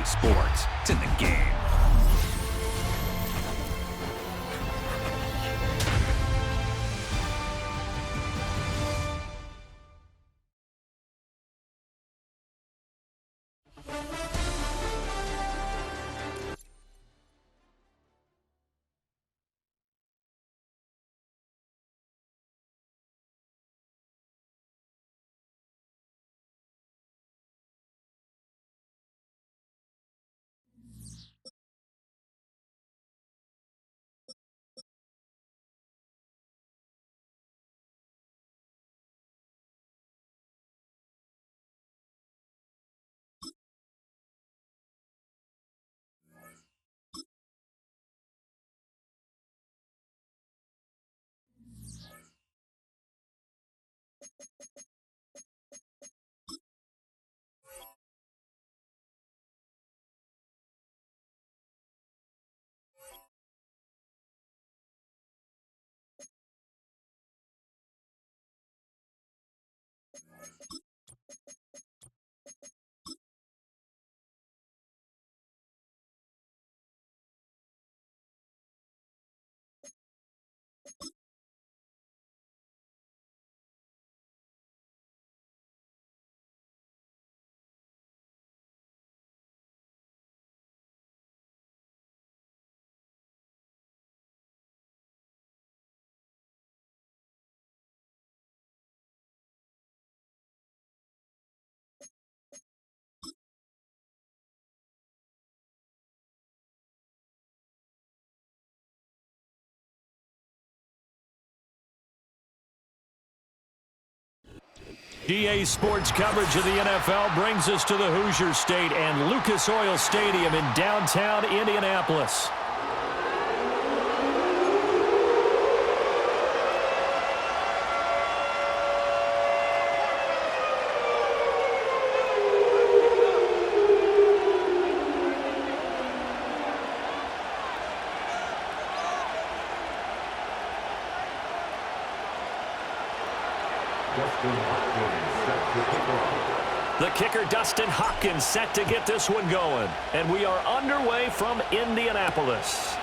EA Sports. It's in the game. EA Sports coverage of the NFL brings us to the Hoosier State and Lucas Oil Stadium in downtown Indianapolis. The kicker, Dustin Hopkins, set to get this one going. And we are underway from Indianapolis.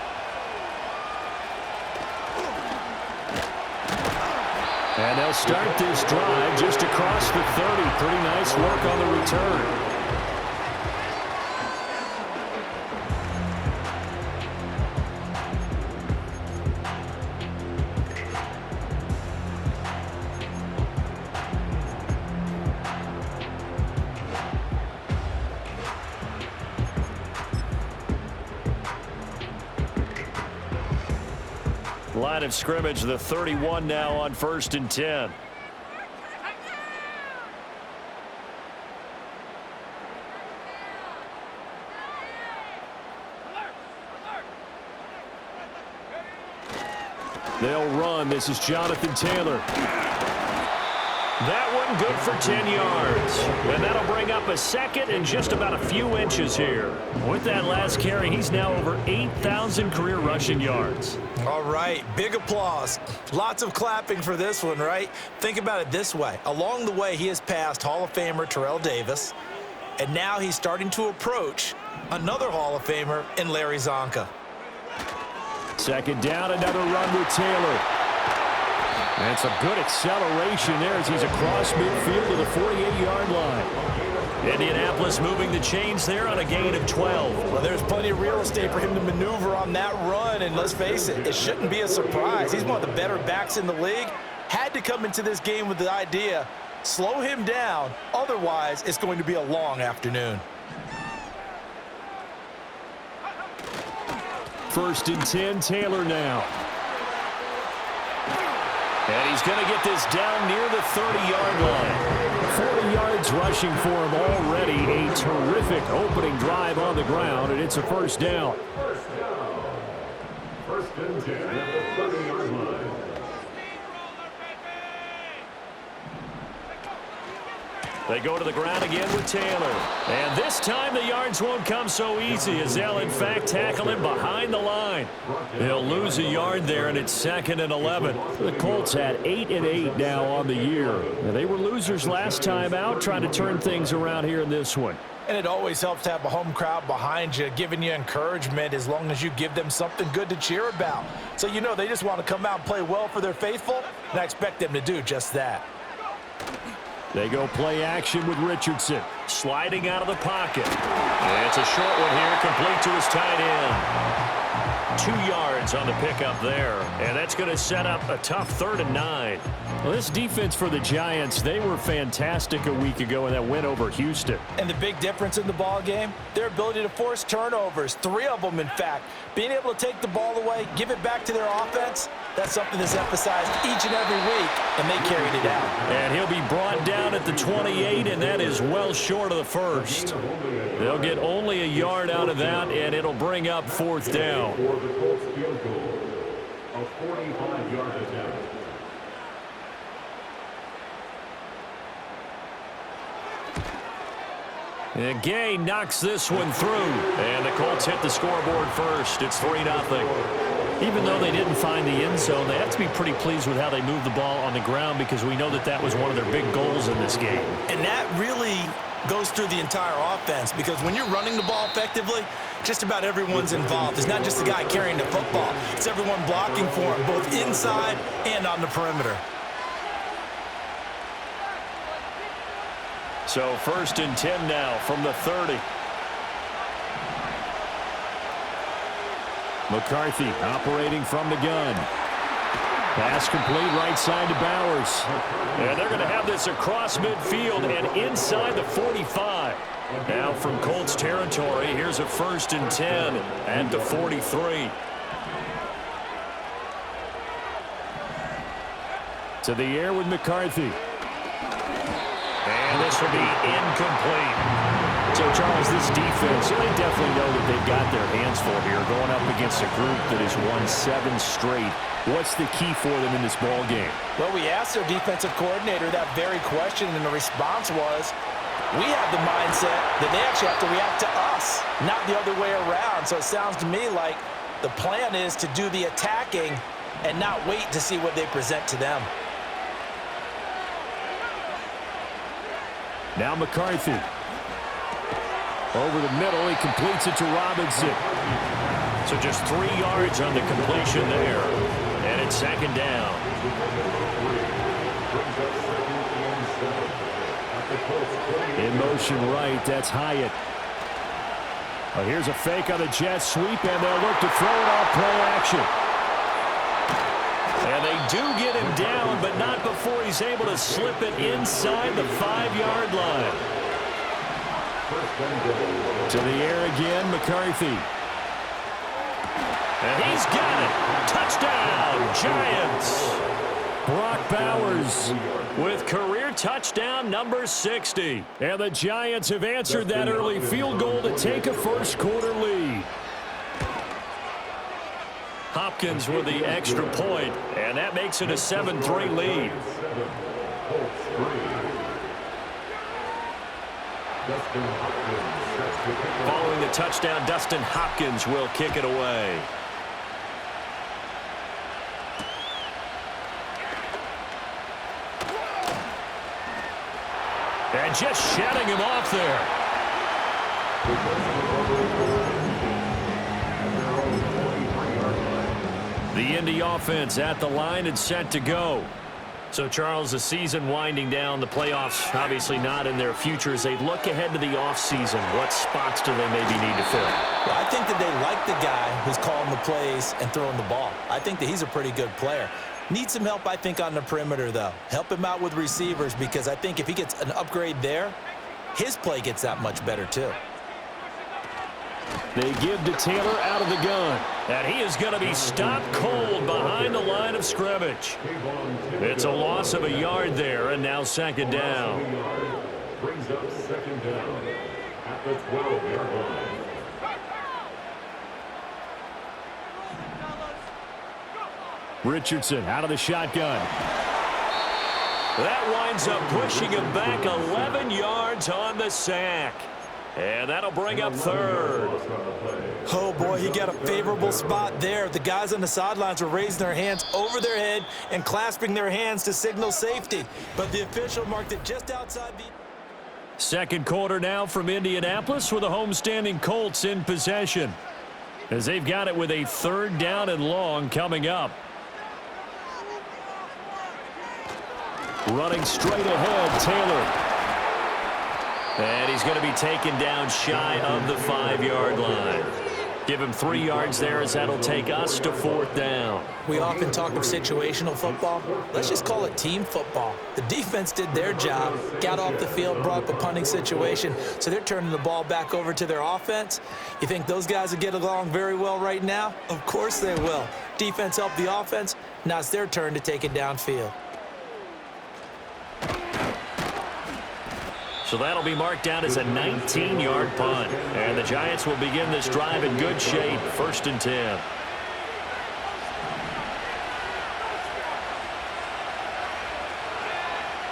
And they'll start this drive just across the 30. Pretty nice work on the return. Line of scrimmage, the 31 now on 1st and 10. They'll run. This is Jonathan Taylor. That one good for 10 yards. And that'll bring up a second and just about a few inches here. With that last carry, he's now over 8,000 career rushing yards. All right, big applause. Lots of clapping for this one, right? Think about it this way. Along the way, he has passed Hall of Famer Terrell Davis, and now he's starting to approach another Hall of Famer in Larry Zonka. Second down, another run with Taylor. And some good acceleration there as he's across midfield to the 48-yard line. Indianapolis moving the chains there on a gain of 12. Well, there's plenty of real estate for him to maneuver on that run, and let's face it, it shouldn't be a surprise. He's one of the better backs in the league. Had to come into this game with the idea, slow him down, otherwise it's going to be a long afternoon. 1st and 10, Taylor now. And he's going to get this down near the 30-yard line. 40 yards rushing for him already. A terrific opening drive on the ground, and it's a first down. First and 10 at the 30-yard line. They go to the ground again with Taylor. And this time the yards won't come so easy as they'll, in fact, tackle him behind the line. They'll lose a yard there, and it's 2nd and 11. The Colts had 8 and 8 now on the year. Now, they were losers last time out, trying to turn things around here in this one. And it always helps to have a home crowd behind you, giving you encouragement as long as you give them something good to cheer about. So you know they just want to come out and play well for their faithful, and I expect them to do just that. They go play action with Richardson. Sliding out of the pocket. And it's a short one here, complete to his tight end. 2 yards on the pickup there. And that's going to set up a tough 3rd and 9. Well, this defense for the Giants, they were fantastic a week ago in that win over Houston. And the big difference in the ball game, their ability to force turnovers, 3 of them in fact. Being able to take the ball away, give it back to their offense, that's something that's emphasized each and every week, and they carried it out. And he'll be brought down at the 28, and that is well short of the first. They'll get only a yard out of that, and it'll bring up 4th down. For the Colts field goal, a 45-yard attempt. And Gay knocks this one through. And the Colts hit the scoreboard first. It's 3-0. Even though they didn't find the end zone, they have to be pretty pleased with how they moved the ball on the ground because we know that that was one of their big goals in this game. And that really goes through the entire offense because when you're running the ball effectively, just about everyone's involved. It's not just the guy carrying the football. It's everyone blocking for him, both inside and on the perimeter. So 1st and 10 now from the 30. McCarthy operating from the gun. Pass complete right side to Bowers. And they're going to have this across midfield and inside the 45. Now from Colts territory, here's a 1st and 10 at the 43. To the air with McCarthy. And this will be incomplete. So, Charles, this defense, they definitely know that they've got their hands full here going up against a group that has won 7 straight. What's the key for them in this ball game? Well, we asked their defensive coordinator that very question, and the response was, we have the mindset that they actually have to react to us, not the other way around. So it sounds to me like the plan is to do the attacking and not wait to see what they present to them. Now McCarthy. Over the middle, he completes it to Robinson. So just 3 yards on the completion there. And it's 2nd down. In motion right, that's Hyatt. Well, here's a fake on the jet sweep, and they'll look to throw it off play action. And they do get him down, but not before he's able to slip it inside the 5-yard line. To the air again, McCarthy. And he's got it. Touchdown, Giants. Brock Bowers with career touchdown number 60. And the Giants have answered that early field goal to take a first-quarter lead. Hopkins with the extra point, and that makes it a 7-3 lead. Following the touchdown, Dustin Hopkins will kick it away. And just shutting him off there. The Indy offense at the line and set to go. So, Charles, the season winding down, the playoffs obviously not in their future. As they look ahead to the offseason, what spots do they maybe need to fill? Well, I think that they like the guy who's calling the plays and throwing the ball. I think that he's a pretty good player. Needs some help, I think, on the perimeter, though. Help him out with receivers because I think if he gets an upgrade there, his play gets that much better, too. They give to Taylor out of the gun. And he is going to be stopped cold behind the line of scrimmage. It's a loss of a yard there, and now 2nd down. Brings up 2nd down at the 12-yard line. Richardson out of the shotgun. That winds up pushing him back 11 yards on the sack. And that'll bring up 3rd. Oh, boy, he got a favorable spot there. The guys on the sidelines were raising their hands over their head and clasping their hands to signal safety. But the official marked it just outside the... Second quarter now from Indianapolis with the homestanding Colts in possession, as they've got it with a 3rd down and long coming up. Running straight ahead, Taylor. And he's going to be taken down shy of the 5-yard line. Give him 3 yards there, as that'll take us to 4th down. We often talk of situational football. Let's just call it team football. The defense did their job, got off the field, brought up a punting situation, so they're turning the ball back over to their offense. You think those guys will get along very well right now? Of course they will. Defense helped the offense. Now it's their turn to take it downfield. So that'll be marked down as a 19-yard punt. And the Giants will begin this drive in good shape, 1st and 10.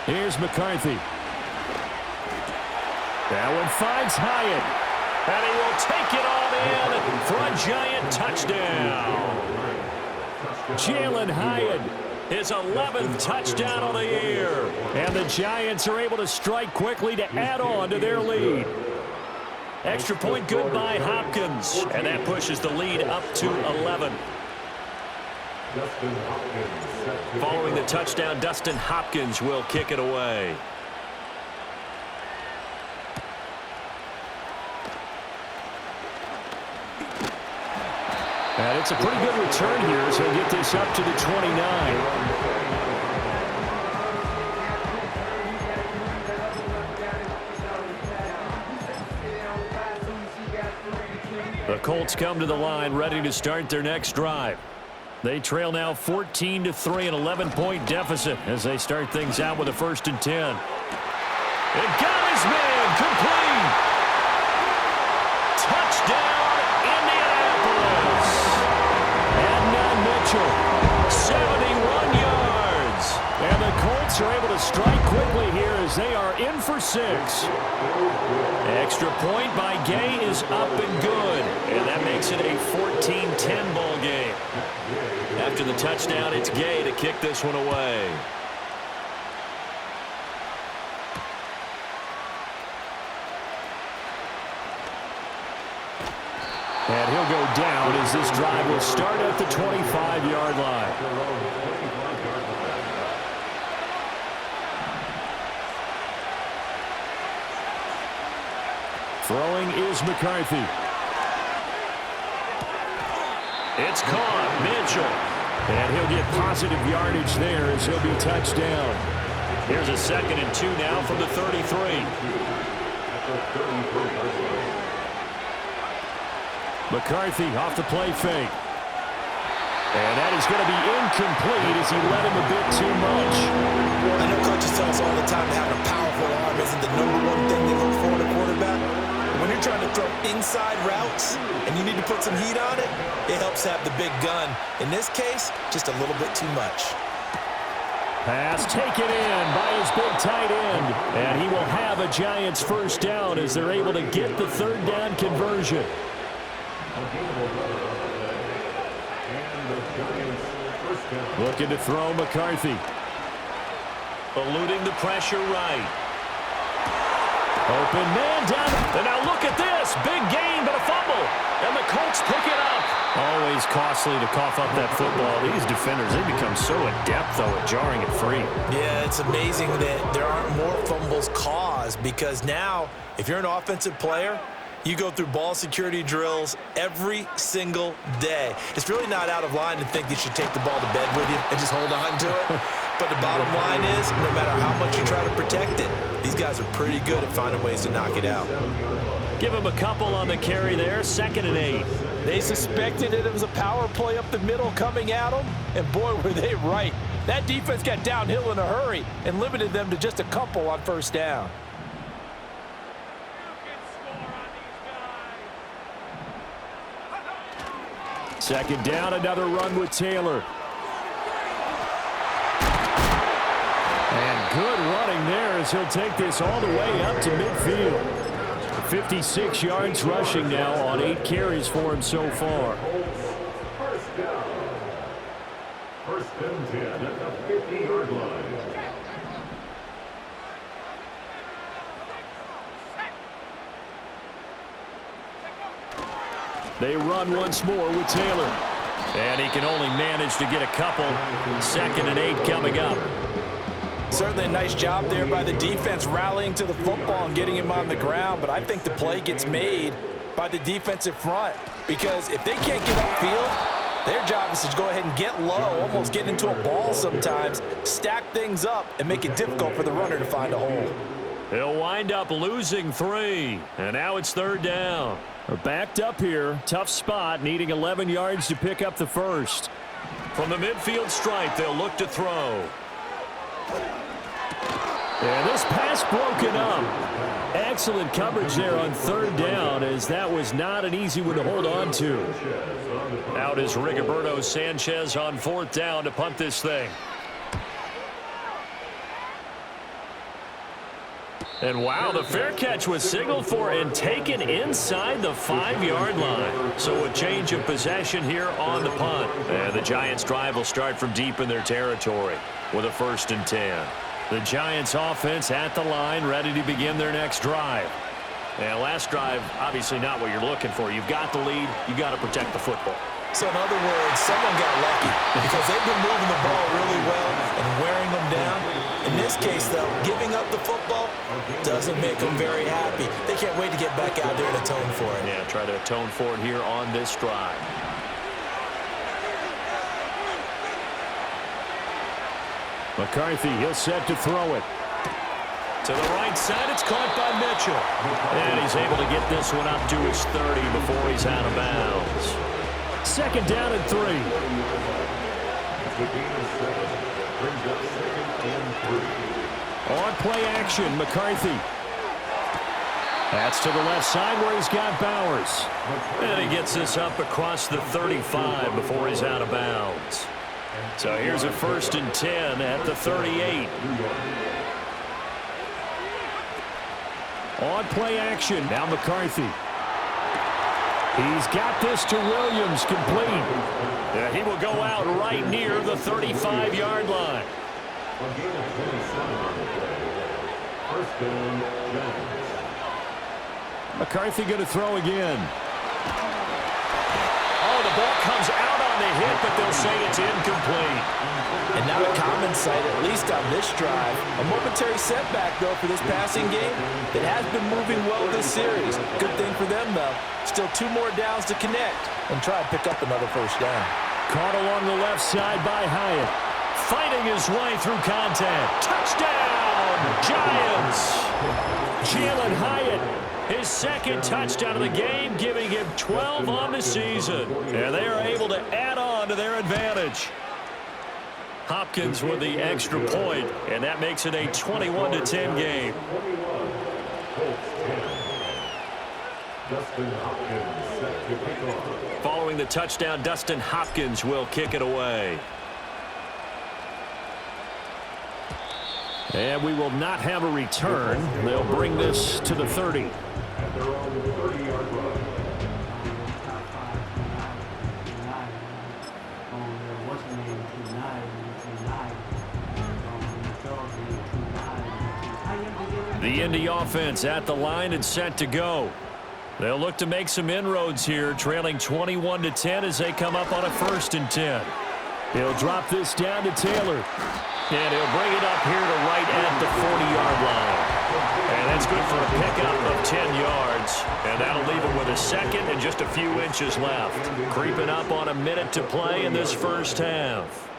Here's McCarthy. That one finds Hyatt. And he will take it on in for a Giant touchdown. Jalen Hyatt, his 11th touchdown on the year. And the Giants are able to strike quickly to add on to their lead. Extra point good by Hopkins. And that pushes the lead up to 11. Following the touchdown, Dustin Hopkins will kick it away. And it's a pretty good return here as he'll get this up to the 29. The Colts come to the line ready to start their next drive. They trail now 14-3, an 11-point deficit as they start things out with a 1st and 10. It got his man complete. Touchdown, Indianapolis. And now Mitchell, 71 yards. And the Colts are able to strike quickly here as they are in for 6. Extra point by Gay is up and good. And that makes it a 14-10 ball game. After the touchdown, it's Gay to kick this one away. And he'll go down as this drive will start at the 25-yard line. Throwing is McCarthy. It's caught. Mitchell. And he'll get positive yardage there as he'll be touched down. Here's a 2nd and 2 now from the 33. McCarthy off the play fake. And that is going to be incomplete as he led him a bit too much. I know coaches tell us all the time that having a powerful arm isn't the #1 thing they look for in a quarterback. When you're trying to throw inside routes and you need to put some heat on it, it helps have the big gun. In this case, just a little bit too much. Pass taken in by his big tight end. And he will have a Giants 1st down as they're able to get the 3rd down conversion. Looking to throw McCarthy. Eluding the pressure right. Open man down. And now look at this. Big gain, but a fumble. And the Colts pick it up. Always costly to cough up that football. These defenders, they become so adept, though, at jarring it free. Yeah, it's amazing that there aren't more fumbles caused because now, if you're an offensive player, you go through ball security drills every single day. It's really not out of line to think you should take the ball to bed with you and just hold on to it. But the bottom line is, no matter how much you try to protect it, these guys are pretty good at finding ways to knock it out. Give him a couple on the carry there, 2nd and 8. They suspected it was a power play up the middle coming at them, and boy, were they right. That defense got downhill in a hurry and limited them to just a couple on 1st down. Second down, another run with Taylor. And good running there as he'll take this all the way up to midfield. 56 yards rushing now on 8 carries for him so far. 1st and 10 at the 50-yard line. They run once more with Taylor. And he can only manage to get a couple. 2nd and 8 coming up. Certainly a nice job there by the defense rallying to the football and getting him on the ground, but I think the play gets made by the defensive front because if they can't get upfield, their job is to go ahead and get low, almost get into a ball sometimes, stack things up, and make it difficult for the runner to find a hole. He'll wind up losing 3, and now it's 3rd down. They're backed up here. Tough spot, needing 11 yards to pick up the first. From the midfield stripe, they'll look to throw. And this pass broken up. Excellent coverage there on 3rd down, as that was not an easy one to hold on to. Out is Rigoberto Sanchez on 4th down to punt this thing. And wow, the fair catch was signaled for and taken inside the 5-yard line. So a change of possession here on the punt. And the Giants' drive will start from deep in their territory with a 1st and 10. The Giants' offense at the line, ready to begin their next drive. And last drive, obviously not what you're looking for. You've got the lead. You've got to protect the football. So in other words, someone got lucky because they've been moving the ball really well and wearing them down. In this case, though, giving up the football doesn't make them very happy. They can't wait to get back out there and atone for it. Yeah, try to atone for it here on this drive. McCarthy, he'll set to throw it. To the right side, it's caught by Mitchell. And he's able to get this one up to his 30 before he's out of bounds. 2nd down and 3. On play action, McCarthy. That's to the left side where he's got Bowers. And he gets this up across the 35 before he's out of bounds. So here's a 1st and 10 at the 38. On play action, now McCarthy. He's got this to Williams, complete. He will go out right near the 35-yard line. McCarthy going to throw again. Oh, the ball comes out on the hit, but they'll say it's incomplete. And now a common sight, at least on this drive. A momentary setback, though, for this passing game that has been moving well this series. Good thing for them, though. Still 2 more downs to connect and try and pick up another 1st down. Caught along the left side by Hyatt. Fighting his way through contact. Touchdown, Giants! Jalen Hyatt, his 2nd touchdown of the game, giving him 12 on the season. And they are able to add on to their advantage. Hopkins with the extra point, and that makes it a 21-10 game. Following the touchdown, Dustin Hopkins will kick it away. And we will not have a return. They'll bring this to the 30. The Indy offense at the line and set to go. They'll look to make some inroads here, trailing 21-10 as they come up on a 1st and 10. He'll drop this down to Taylor. And he'll bring it up here to right at the 40-yard line. And that's good for a pickup of 10 yards. And that'll leave him with a 2nd and just a few inches left. Creeping up on a minute to play in this 1st half.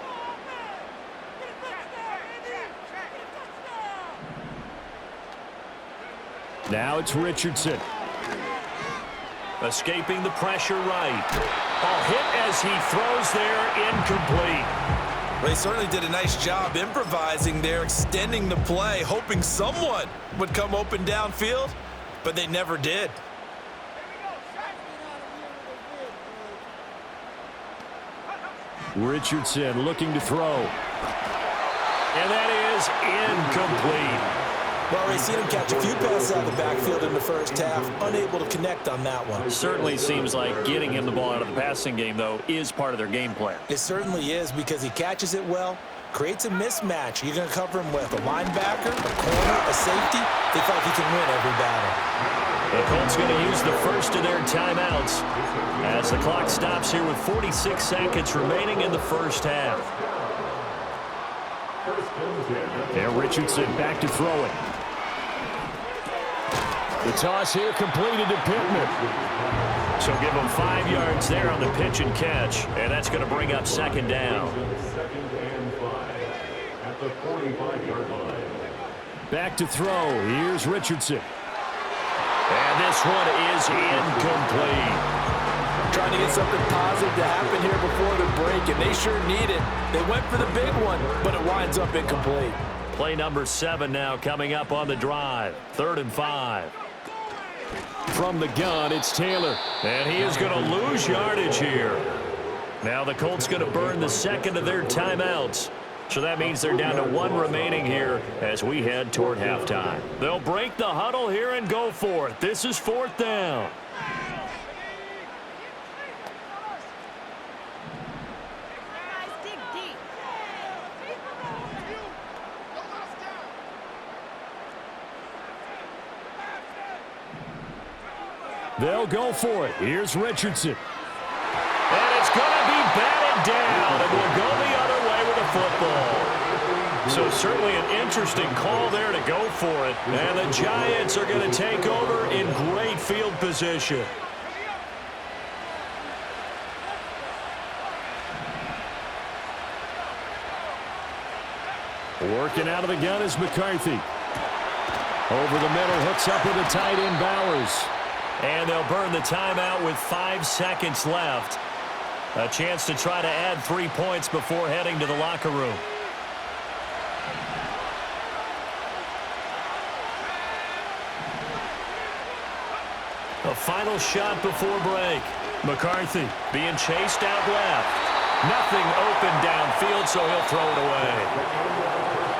Now it's Richardson. Escaping the pressure right. A hit as he throws there, incomplete. Well, he certainly did a nice job improvising there, extending the play, hoping someone would come open downfield, but they never did. Richardson looking to throw. And that is incomplete. Well, we've seen him catch a few passes out of the backfield in the 1st half, unable to connect on that one. It certainly seems like getting him the ball out of the passing game, though, is part of their game plan. It certainly is because he catches it well, Creates a mismatch. You're going to cover him with a linebacker, a corner, a safety. They feel like he can win every battle. The Colts going to use the first of their timeouts as the clock stops here with 46 seconds remaining in the first half. And Richardson back to throw it. The toss here completed to Pittman. So give him 5 yards there on the pitch and catch, and that's going to bring up second down. Second and 5 at the 45-yard line. Back to throw. Here's Richardson. And this one is incomplete. Trying to get something positive to happen here before the break, and they sure need it. They went for the big one, but it winds up incomplete. Play number 7 now coming up on the drive. 3rd and 5. From the gun, it's Taylor. And he is going to lose yardage here. Now the Colts going to burn the second of their timeouts. So that means they're down to 1 remaining here as we head toward halftime. They'll break the huddle here and go for it. This is 4th down. They'll go for it. Here's Richardson. And it's going to be batted down, and we'll go the other way with the football. So certainly an interesting call there to go for it. And the Giants are going to take over in great field position. Working out of the gun is McCarthy. Over the middle, hooks up with a tight end, Bowers. And they'll burn the timeout with 5 seconds left. A chance to try to add 3 points before heading to the locker room. A final shot before break. McCarthy being chased out left. Nothing open downfield, so he'll throw it away.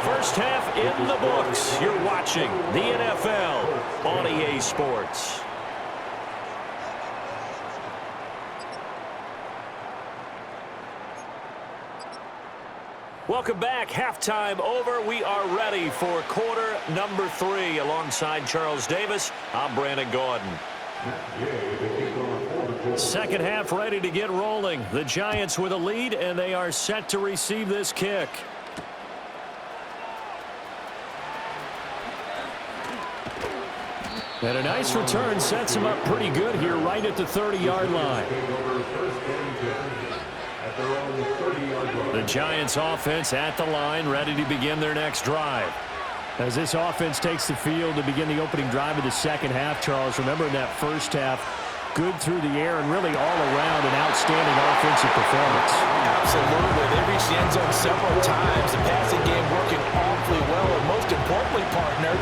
First half in the books. You're watching the NFL on EA Sports. Welcome back. Halftime over. We are ready for quarter number 3. Alongside Charles Davis, I'm Brandon Gordon. Second half ready to get rolling. The Giants with a lead, and they are set to receive this kick. And a nice return sets him up pretty good here right at the 30-yard line. The Giants offense at the line, ready to begin their next drive. As this offense takes the field to begin the opening drive of the second half, Charles, remember in that first half, good through the air and really all around an outstanding offensive performance. Absolutely. They reached the end zone several times. The passing game working awfully well, and most importantly, partner.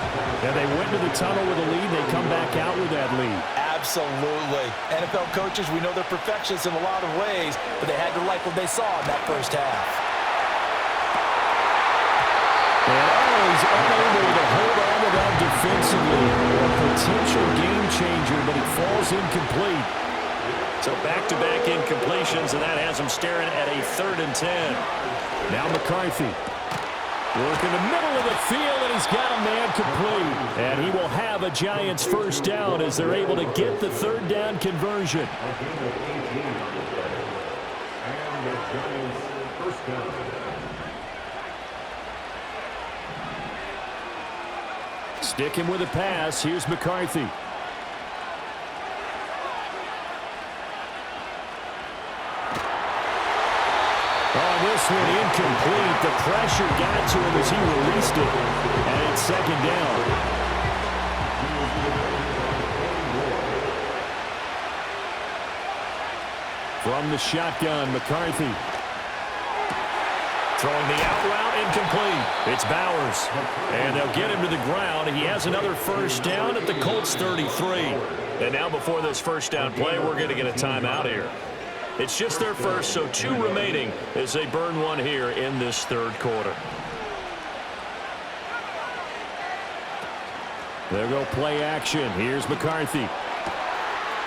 Yeah, they went to the tunnel with a lead. They come back out with that lead. Absolutely. NFL coaches, we know they're perfectionists in a lot of ways, but they had to like what they saw in that first half. And he's unable to hold on to that defensively. A potential game changer, but it falls incomplete. So back-to-back incompletions, and that has him staring at a 3rd and 10. Now McCarthy. Work in the middle of the field, and he's got a man complete. And he will have a Giants first down as they're able to get the 3rd down conversion. And the Giants first down. Sticking with a pass, here's McCarthy. On this one, incomplete. The pressure got to him as he released it. And it's 2nd down. From the shotgun, McCarthy. Throwing the out route, incomplete. It's Bowers. And they'll get him to the ground. He has another first down at the Colts 33. And now before this first down play, we're going to get a timeout here. It's just their first, so 2 remaining as they burn one here in this 3rd quarter. There go play action. Here's McCarthy.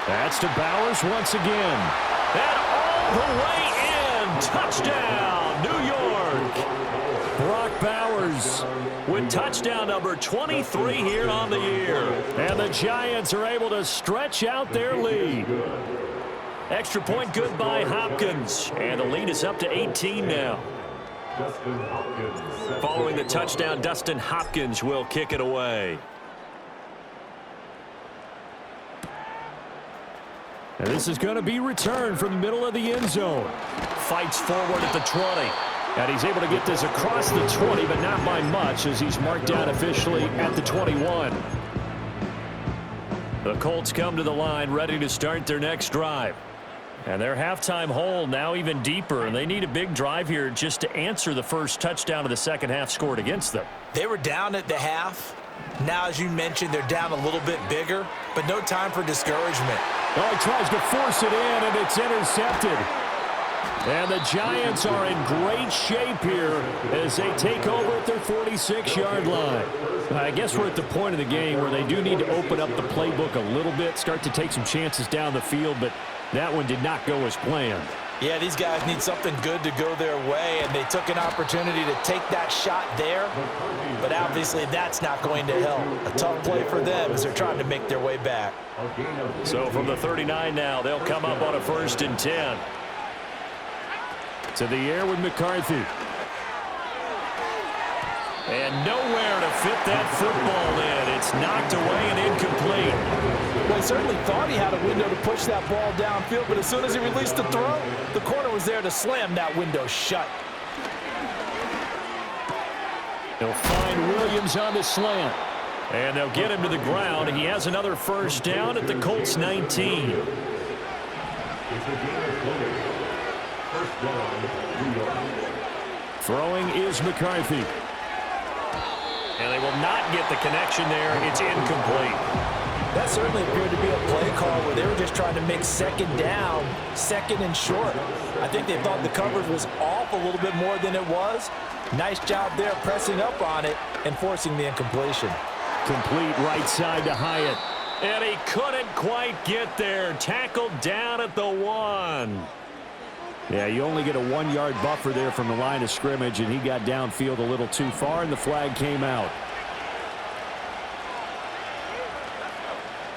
That's to Bowers once again. And all the way in. Touchdown, New York. Brock Bowers with touchdown number 23 here on the year. And the Giants are able to stretch out their lead. Extra point good by Hopkins. And the lead is up to 18 now. Following the touchdown, Dustin Hopkins will kick it away. And this is going to be returned from the middle of the end zone. Fights forward at the 20. And he's able to get this across the 20, but not by much as he's marked down officially at the 21. The Colts come to the line ready to start their next drive. And their halftime hole now even deeper, and they need a big drive here just to answer the first touchdown of the second half scored against them. They were down at the half. Now, as you mentioned, they're down a little bit bigger, but no time for discouragement. Oh, he tries to force it in, and it's intercepted. And the Giants are in great shape here as they take over at their 46-yard line. I guess we're at the point of the game where they do need to open up the playbook a little bit, start to take some chances down the field, but that one did not go as planned. Yeah, these guys need something good to go their way, and they took an opportunity to take that shot there, but obviously that's not going to help. A tough play for them as they're trying to make their way back. So from the 39 now, they'll come up on a 1st and 10. To the air with McCarthy. And nowhere to fit that football in. It's knocked away and incomplete. Well, he certainly thought he had a window to push that ball downfield, but as soon as he released the throw, the corner was there to slam that window shut. They'll find Williams on the slant. And they'll get him to the ground. He has another first down at the Colts 19. Throwing is McCarthy. And they will not get the connection there. It's incomplete. That certainly appeared to be a play call where they were just trying to make second down, second and short. I think they thought the coverage was off a little bit more than it was. Nice job there pressing up on it and forcing the incompletion. Complete right side to Hyatt. And he couldn't quite get there. Tackled down at the 1. Yeah, you only get a 1-yard buffer there from the line of scrimmage, and he got downfield a little too far, and the flag came out.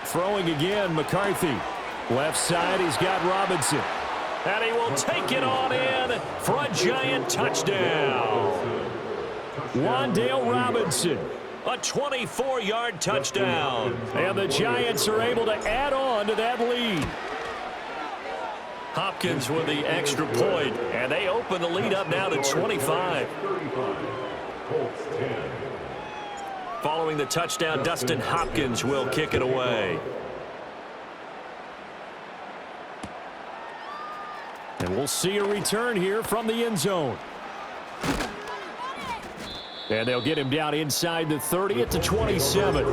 Throwing again, McCarthy. Left side, he's got Robinson. And he will take it on in for a Giant touchdown. Wan'Dale Robinson. A 24-yard touchdown. And the Giants are able to add on to that lead. Hopkins with the extra point, and they open the lead up now to 25. Following the touchdown, Dustin Hopkins will kick it away. And we'll see a return here from the end zone. And they'll get him down inside the 30 at the 27.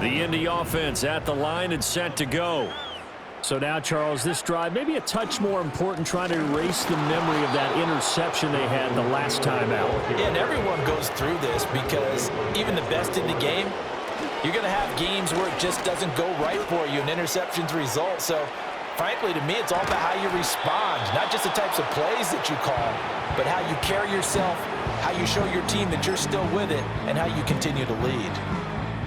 The Indy offense at the line and set to go. So now, Charles, this drive maybe a touch more important, trying to erase the memory of that interception they had the last time out. Yeah, and everyone goes through this because even the best in the game, you're going to have games where it just doesn't go right for you, and interceptions result. So, frankly, to me, it's all about how you respond, not just the types of plays that you call, but how you carry yourself, how you show your team that you're still with it, and how you continue to lead.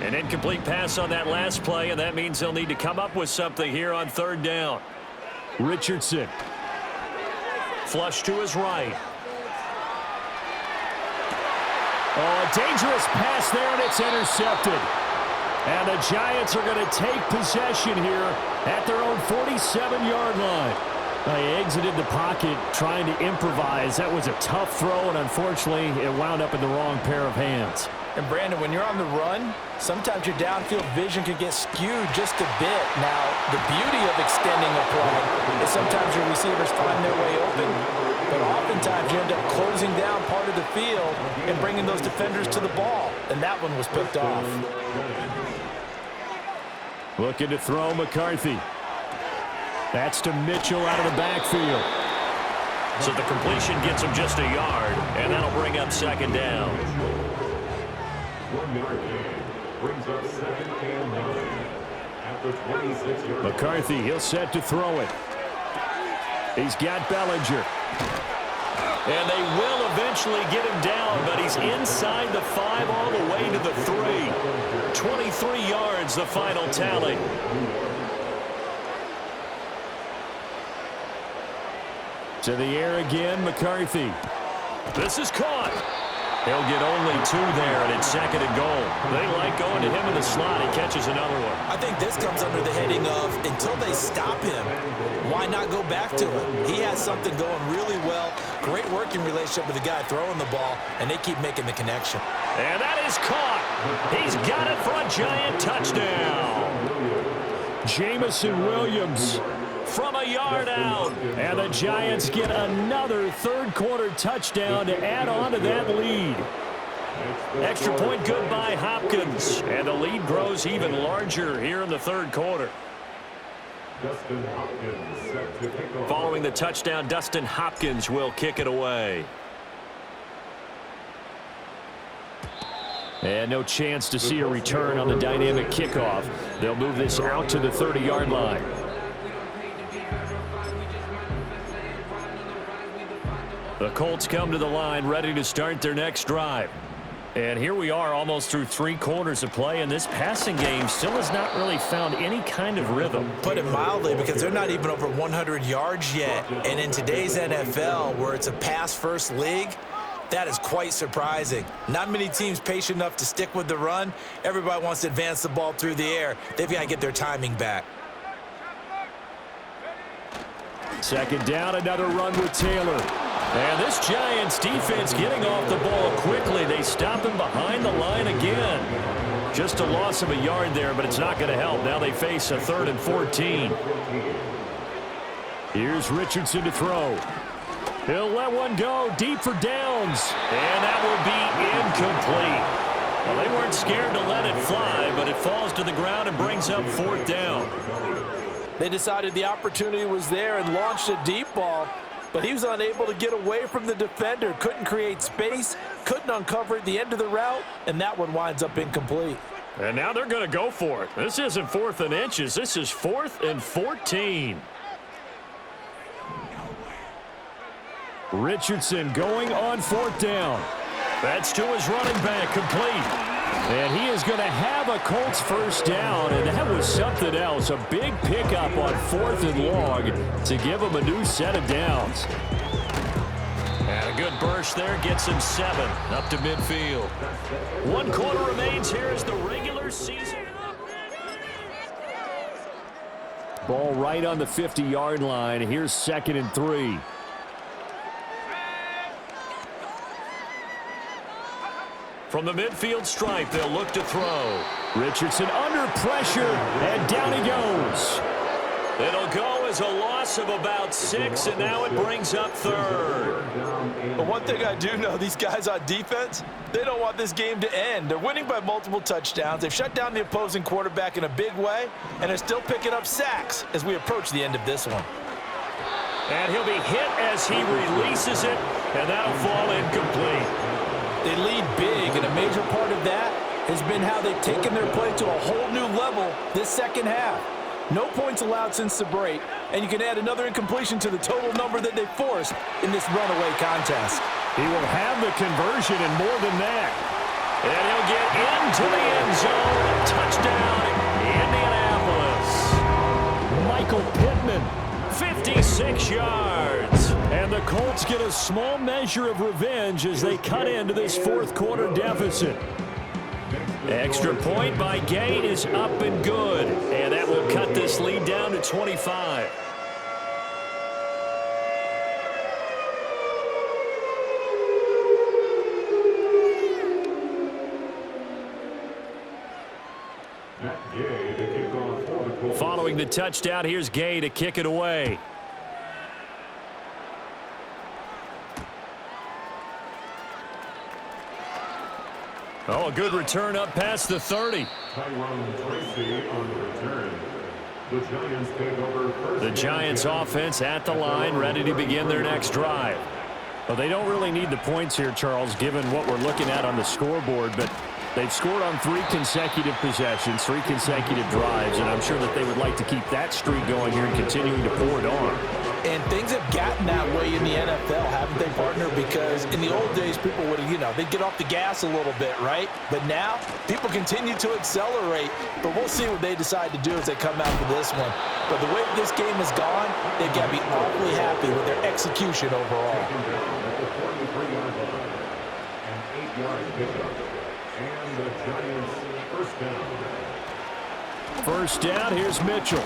An incomplete pass on that last play, and that means they'll need to come up with something here on 3rd down. Richardson. Flush to his right. Oh, a dangerous pass there, and it's intercepted. And the Giants are going to take possession here at their own 47-yard line. They exited the pocket trying to improvise. That was a tough throw, and unfortunately, it wound up in the wrong pair of hands. And, Brandon, when you're on the run, sometimes your downfield vision can get skewed just a bit. Now, the beauty of extending a play is sometimes your receivers find their way open, but oftentimes you end up closing down part of the field and bringing those defenders to the ball, and that one was picked off. Looking to throw McCarthy. That's to Mitchell out of the backfield. So the completion gets him just a yard, and that'll bring up 2nd down. 1-yard gain brings up 2nd and 9 at the 26-yard line. McCarthy, he'll set to throw it. He's got Bellinger. And they will eventually get him down, but he's inside the 5 all the way to the 3. 23 yards, the final tally. To the air again, McCarthy. This is caught. He'll get only 2 there, and it's 2nd and goal. They like going to him in the slot. He catches another one. I think this comes under the heading of, until they stop him, why not go back to him? He has something going really well. Great working relationship with the guy throwing the ball, and they keep making the connection. And that is caught. He's got it for a Giant touchdown. Jamison Williams From a yard out. And the Giants get another third-quarter touchdown to add on to that lead. Extra point good by Hopkins. And the lead grows even larger here in the third quarter. Dustin Hopkins set to kick off. Following the touchdown, Dustin Hopkins will kick it away. And no chance to see a return on the dynamic kickoff. They'll move this out to the 30-yard line. The Colts come to the line ready to start their next drive. And here we are almost through 3 quarters of play, and this passing game still has not really found any kind of rhythm. Put it mildly, because they're not even over 100 yards yet. And in today's NFL, where it's a pass-first league, that is quite surprising. Not many teams patient enough to stick with the run. Everybody wants to advance the ball through the air. They've got to get their timing back. 2nd down, another run with Taylor. And this Giants defense getting off the ball quickly. They stop him behind the line again. Just a loss of a yard there, but it's not going to help. Now they face a 3rd and 14. Here's Richardson to throw. He'll let one go deep for downs. And that will be incomplete. Well, they weren't scared to let it fly, but it falls to the ground and brings up 4th down. They decided the opportunity was there and launched a deep ball, but he was unable to get away from the defender. Couldn't create space, couldn't uncover at the end of the route, and that one winds up incomplete. And now they're going to go for it. This isn't 4th and inches. This is 4th and 14. Richardson going on 4th down. That's to his running back, complete. And he is going to have a Colts first down, and that was something else. A big pickup on 4th and long to give him a new set of downs. And a good burst there gets him 7 up to midfield. 1 quarter remains here as the regular season. Ball right on the 50-yard line. Here's 2nd and 3. From the midfield stripe, they'll look to throw. Richardson under pressure, and down he goes. It'll go as a loss of about 6, and now it brings up 3rd. But one thing I do know, these guys on defense, they don't want this game to end. They're winning by multiple touchdowns. They've shut down the opposing quarterback in a big way, and they're still picking up sacks as we approach the end of this one. And he'll be hit as he releases it, and that'll fall incomplete. They lead big, and a major part of that has been how they've taken their play to a whole new level this second half. No points allowed since the break, and you can add another incompletion to the total number that they forced in this runaway contest. He will have the conversion and more than that. And he'll get into the end zone. Touchdown, Indianapolis. Michael Pittman. 56 yards. And the Colts get a small measure of revenge as they cut into this 4th quarter deficit. Extra point by Gate is up and good. And that will cut this lead down to 25. Following the touchdown, here's Gay to kick it away. Oh, a good return up past the 30. The Giants offense at the line, ready to begin their next drive. Well, they don't really need the points here, Charles, given what we're looking at on the scoreboard, but they've scored on 3 consecutive possessions, 3 consecutive drives, and I'm sure that they would like to keep that streak going here and continuing to pour it on. And things have gotten that way in the NFL, haven't they, partner? Because in the old days, people would have, they'd get off the gas a little bit, right? But now, people continue to accelerate. But we'll see what they decide to do as they come out for this one. But the way this game has gone, they've got to be awfully happy with their execution overall. At the 43-yard line, an 8-yard pickup. And the Giants first down. First down, here's Mitchell.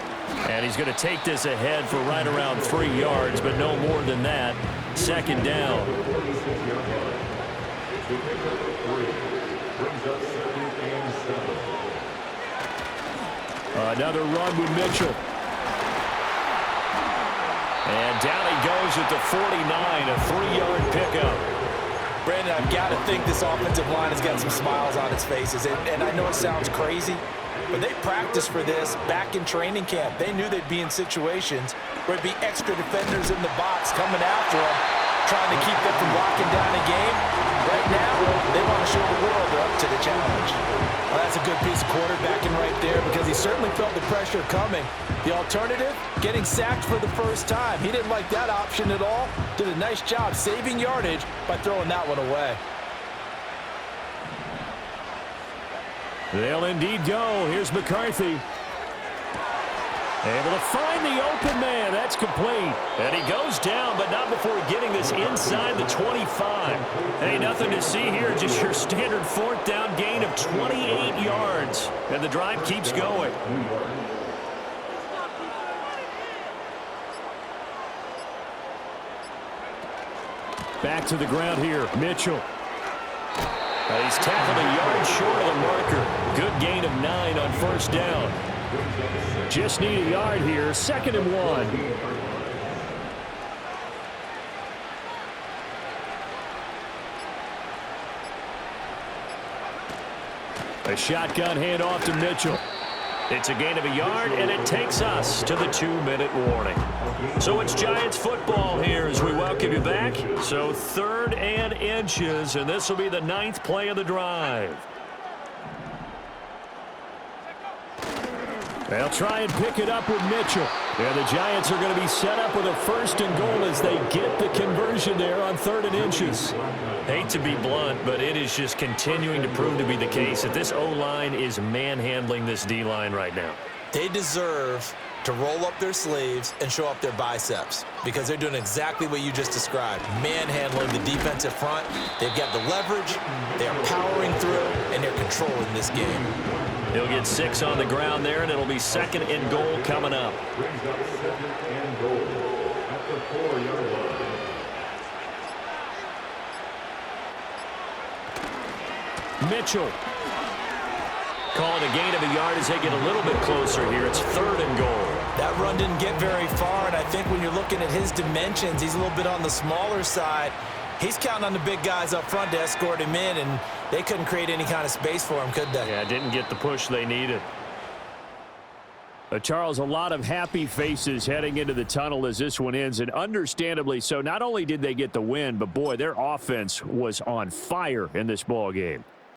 And he's going to take this ahead for right around 3 yards, but no more than that. Second down. Another run with Mitchell. And down he goes at the 49, a 3-yard pickup. Brandon, I've got to think this offensive line has got some smiles on its faces. And I know it sounds crazy, but they practiced for this back in training camp. They knew they'd be in situations where there'd be extra defenders in the box coming after them, trying to keep them from locking down a game. Right now, they want to show the world they're up to the challenge. Well, that's a good piece of quarterbacking right there because he certainly felt the pressure coming. The alternative, getting sacked for the first time. He didn't like that option at all. Did a nice job saving yardage by throwing that one away. They'll indeed go. Here's McCarthy. Able to find the open man. That's complete. And he goes down, but not before getting this inside the 25. Hey, nothing to see here. Just your standard fourth down gain of 28 yards. And the drive keeps going. Back to the ground here. Mitchell. He's tackled a yard short of the marker. Good gain of 9 on first down. Just need a yard here. 2nd and 1. A shotgun handoff to Mitchell. It's a gain of a yard, and it takes us to the 2-minute warning. So it's Giants football here as we welcome you back. So 3rd and inches, and this will be the 9th play of the drive. They'll try and pick it up with Mitchell. And the Giants are going to be set up with a 1st and goal as they get the conversion there on 3rd and inches. Hate to be blunt, but it is just continuing to prove to be the case that this O-line is manhandling this D-line right now. They deserve to roll up their sleeves and show up their biceps because they're doing exactly what you just described, manhandling the defensive front. They've got the leverage, they're powering through, and they're controlling this game. He'll get 6 on the ground there, and it'll be 2nd and goal coming up. Brings up 2nd and goal at the 4-yard line. Mitchell. Calling a gain of a yard as they get a little bit closer here. It's 3rd and goal. That run didn't get very far, and I think when you're looking at his dimensions, he's a little bit on the smaller side. He's counting on the big guys up front to escort him in, and they couldn't create any kind of space for him, could they? Yeah, didn't get the push they needed. Charles, a lot of happy faces heading into the tunnel as this one ends, and understandably so. Not only did they get the win, but boy, their offense was on fire in this ball game.